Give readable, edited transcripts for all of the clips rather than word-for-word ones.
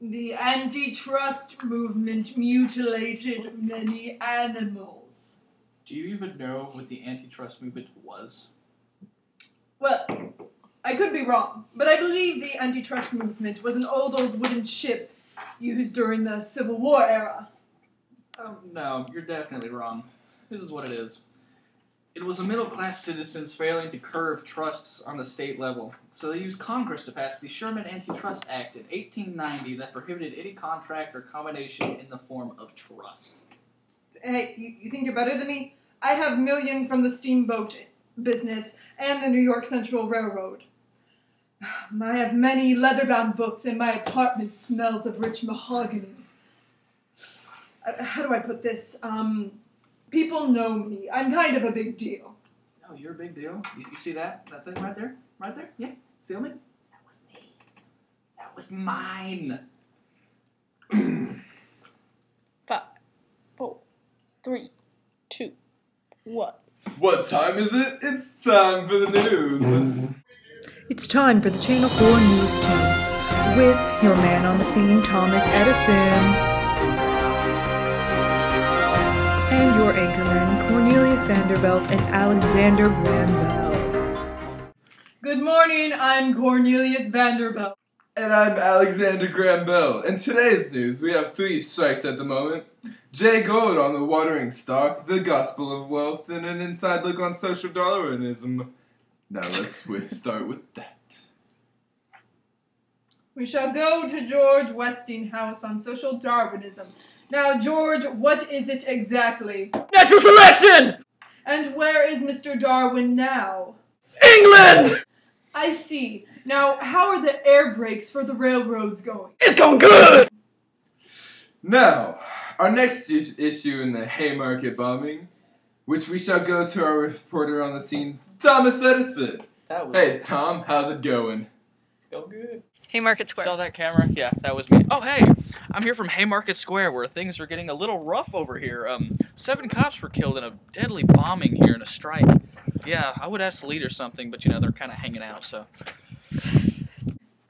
The antitrust movement mutilated many animals. Do you even know what the antitrust movement was? Well, I could be wrong, but I believe the antitrust movement was an old wooden ship used during the Civil War era. Oh, no, you're definitely wrong. This is what it is. It was the middle-class citizens failing to curb trusts on the state level, so they used Congress to pass the Sherman Antitrust Act in 1890 that prohibited any contract or combination in the form of trust. Hey, you think you're better than me? I have millions from the steamboat business and the New York Central Railroad. I have many leather-bound books, and my apartment smells of rich mahogany. How do I put this? People know me. I'm kind of a big deal. Oh, you're a big deal? You see that? That thing right there? Right there? Yeah? Feel me? That was me. That was mine. 5, 4, 3, 2, 1. What time is it? It's time for the news. It's time for the Channel 4 News Team with your man on the scene, Thomas Edison, and your anchormen, Cornelius Vanderbilt and Alexander Graham Bell. Good morning, I'm Cornelius Vanderbilt. And I'm Alexander Graham Bell. In today's news, we have 3 strikes at the moment. Jay Gold on the watering stock, the gospel of wealth, and an inside look on social Darwinism. Now let's start with that. We shall go to George Westinghouse on social Darwinism. Now, George, what is it exactly? Natural selection! And where is Mr. Darwin now? England! I see. Now, how are the air brakes for the railroads going? It's going good! Now, our next issue in the Haymarket bombing, which we shall go to our reporter on the scene, Thomas Edison. Hey, Tom, how's it going? It's going good. Haymarket Square. Saw that camera? Yeah, that was me. Oh, hey! I'm here from Haymarket Square, where things are getting a little rough over here. 7 cops were killed in a deadly bombing here in a strike. Yeah, I would ask the leader something, but, you know, they're kind of hanging out, so...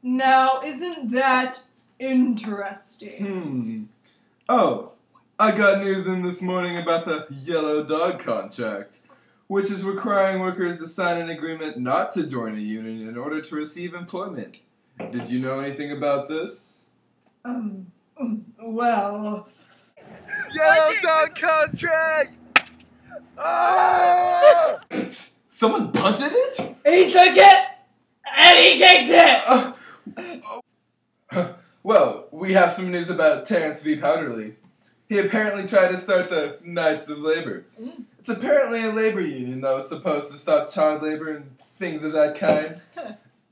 Now, isn't that interesting? Oh, I got news in this morning about the Yellow Dog contract, which is requiring workers to sign an agreement not to join a union in order to receive employment. Did you know anything about this? Well... Yellow Dog contract! Ah! Someone punted it? He took it! And he kicked it! Well, we have some news about Terrence V. Powderly. He apparently tried to start the Knights of Labor. It's apparently a labor union that was supposed to stop child labor and things of that kind.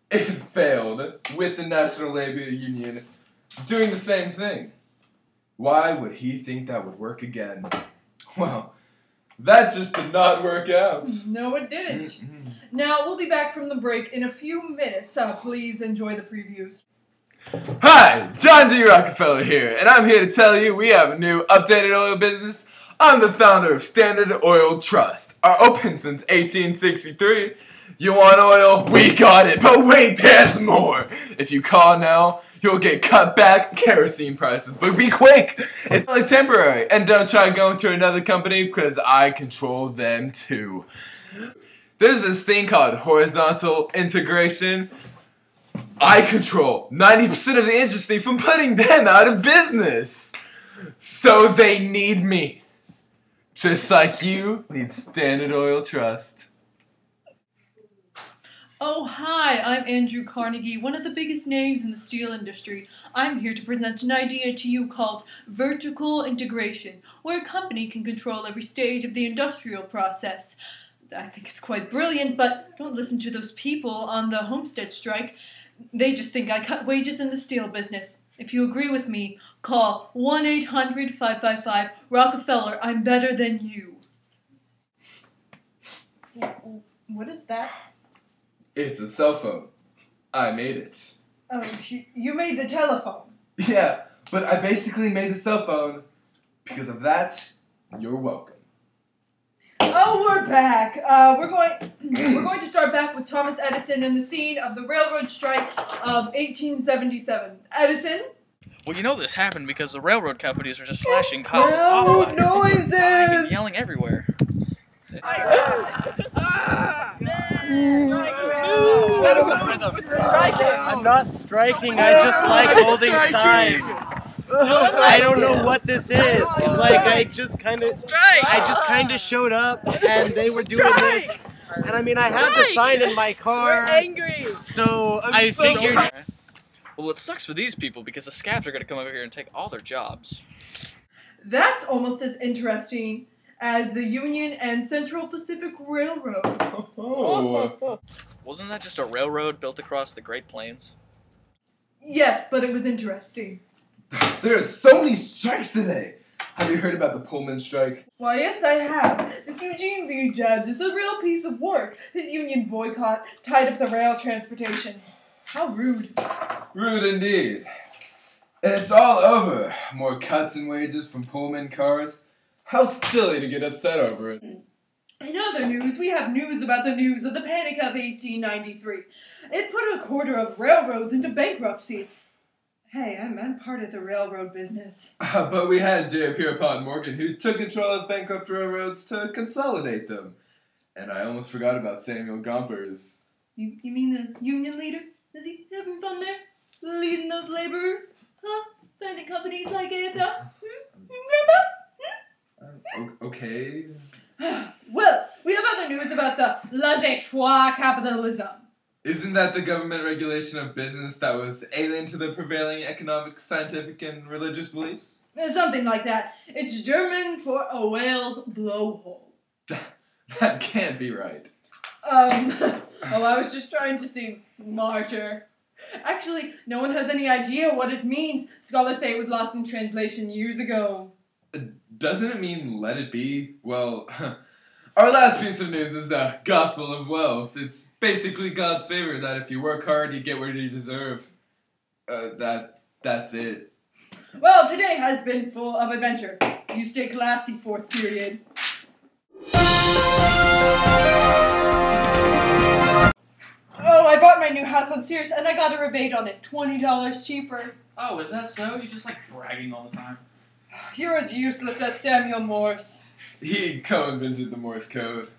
It failed, with the National Labor Union doing the same thing. Why would he think that would work again? Well, that just did not work out. No, it didn't. Now, we'll be back from the break in a few minutes. Please enjoy the previews. Hi, John D. Rockefeller here, and I'm here to tell you we have a new updated oil business. I'm the founder of Standard Oil Trust. Our open since 1863. You want oil? We got it. But wait, there's more. If you call now, you'll get cut back kerosene prices. But be quick. It's only temporary. And don't try going to another company because I control them too. There's this thing called horizontal integration. I control 90% of the industry from putting them out of business. So they need me. Just like you need Standard Oil Trust. Oh, hi, I'm Andrew Carnegie, one of the biggest names in the steel industry. I'm here to present an idea to you called vertical integration, where a company can control every stage of the industrial process. I think it's quite brilliant, but don't listen to those people on the Homestead strike. They just think I cut wages in the steel business. If you agree with me, call 1-800-555-ROCKEFELLER. I'm better than you. What is that? It's a cell phone. I made it. Oh, you made the telephone. Yeah, but I basically made the cell phone. Because of that, you're welcome. Oh, we're back. We're going to start back with Thomas Edison and the scene of the railroad strike of 1877. Edison? Well, you know this happened because the railroad companies are just slashing costs off. Loud noises! And yelling everywhere. I'm not striking, I just like holding signs. I don't know what this is. Like I just kind of showed up and they were doing this. And I mean I had the sign in my car. We're angry. So I figured Well, it sucks for these people because the scabs are going to come over here and take all their jobs. That's almost as interesting as the Union and Central Pacific Railroad. Oh. Wasn't that just a railroad built across the Great Plains? Yes, but it was interesting. There are so many strikes today. Have you heard about the Pullman strike? Why, yes, I have. This Eugene V. Jabs is a real piece of work. His union boycott tied up the rail transportation. How rude. Rude indeed. And it's all over. More cuts in wages from Pullman cars. How silly to get upset over it. In other news, we have news about the news of the Panic of 1893. It put a quarter of railroads into bankruptcy. Hey, I'm part of the railroad business. But we had J. Pierpont Morgan who took control of bankrupt railroads to consolidate them. And I almost forgot about Samuel Gompers. You mean the union leader? Is he having fun there? Leading those laborers? Huh? Founding companies like AFL? Okay. Well, we have other news about the laissez-faire capitalism. Isn't that the government regulation of business that was alien to the prevailing economic, scientific, and religious beliefs? Something like that. It's German for a whale's blowhole. That can't be right. Oh, I was just trying to seem smarter. Actually, no one has any idea what it means. Scholars say it was lost in translation years ago. Doesn't it mean let it be? Well, our last piece of news is the gospel of wealth. It's basically God's favor that if you work hard, you get what you deserve. That's it. Well, today has been full of adventure. You stay classy, fourth period. Oh, I bought my new house on Sears and I got a rebate on it. $20 cheaper. Oh, is that so? You just like bragging all the time. You're as useless as Samuel Morse. He co-invented the Morse code.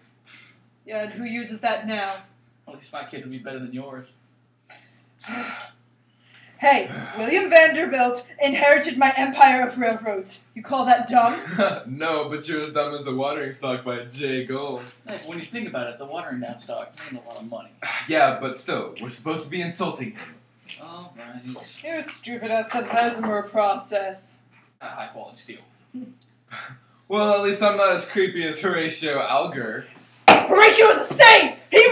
Yeah, and who uses that now? At least my kid would be better than yours. Hey, William Vanderbilt inherited my empire of railroads. You call that dumb? No, but you're as dumb as the watering stock by Jay Gould. Hey, when you think about it, the watering down stock ain't a lot of money. Yeah, but still, we're supposed to be insulting him. All right. You're as stupid as the Bessemer process. High quality steel. Well, at least I'm not as creepy as Horatio Alger. Horatio is a saint! He